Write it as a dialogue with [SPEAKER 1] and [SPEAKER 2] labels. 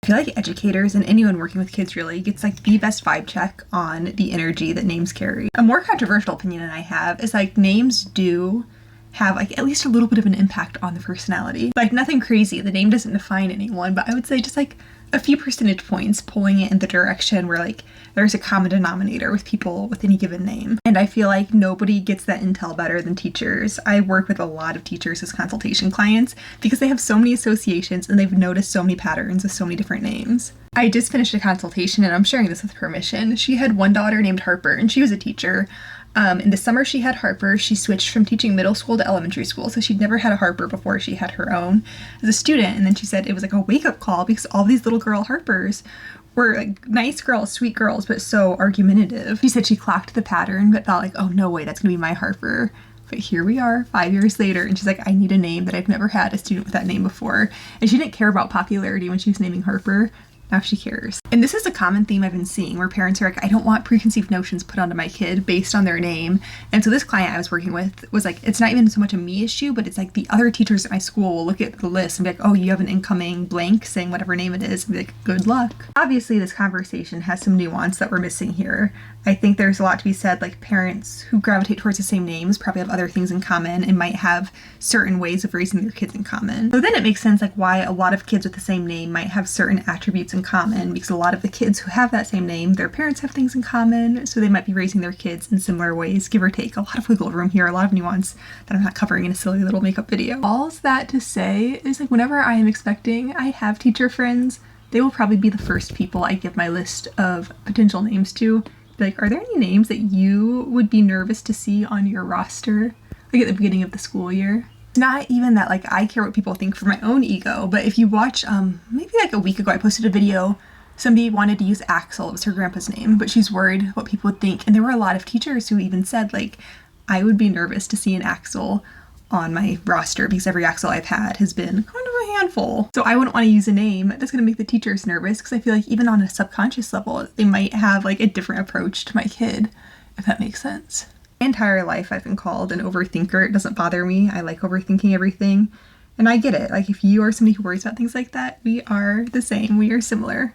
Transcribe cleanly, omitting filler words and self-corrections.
[SPEAKER 1] I feel like educators and anyone working with kids really gets like the best vibe check on the energy that names carry. A more controversial opinion that I have is like names do have like at least a little bit of an impact on the personality. Like nothing crazy, the name doesn't define anyone, but I would say just like a few percentage points pulling it in the direction where like there's a common denominator with people with any given name. And I feel like nobody gets that intel better than teachers. I work with a lot of teachers as consultation clients because they have so many associations and they've noticed so many patterns with so many different names. I just finished a consultation and I'm sharing this with permission. She had one daughter named Harper and she was a teacher. In the summer she had Harper. She switched from teaching middle school to elementary school, so she'd never had a Harper before she had her own as a student. And then she said it was like a wake-up call because all these little girl Harpers were like nice girls, sweet girls, but so argumentative. She said she clocked the pattern but thought like, oh no way, that's gonna be my Harper. But here we are 5 years later and she's like, I need a name that I've never had a student with that name before. And she didn't care about popularity when she was naming Harper. Now she cares. And this is a common theme I've been seeing where parents are like, I don't want preconceived notions put onto my kid based on their name. And so this client I was working with was like, it's not even so much a me issue, but it's like the other teachers at my school will look at the list and be like, oh, you have an incoming blank saying whatever name it is, and be like, good luck. Obviously this conversation has some nuance that we're missing here. I think there's a lot to be said, like parents who gravitate towards the same names probably have other things in common and might have certain ways of raising their kids in common. So then it makes sense like why a lot of kids with the same name might have certain attributes in common, because a lot of the kids who have that same name, their parents have things in common, so they might be raising their kids in similar ways, give or take. A lot of wiggle room here, a lot of nuance that I'm not covering in a silly little makeup video. All's that to say is like whenever I am expecting I have teacher friends, they will probably be the first people I give my list of potential names to. Like, are there any names that you would be nervous to see on your roster, like at the beginning of the school year? It's not even that like I care what people think for my own ego, but if you watch, maybe like a week ago I posted a video, somebody wanted to use Axel, it was her grandpa's name, but she's worried what people would think. And there were a lot of teachers who even said like, I would be nervous to see an Axel on my roster because every Axel I've had has been kind of a handful. So I wouldn't want to use a name that's going to make the teachers nervous because I feel like even on a subconscious level, they might have like a different approach to my kid, if that makes sense. My entire life I've been called an overthinker. It doesn't bother me. I like overthinking everything. And I get it. Like if you are somebody who worries about things like that, we are the same. We are similar.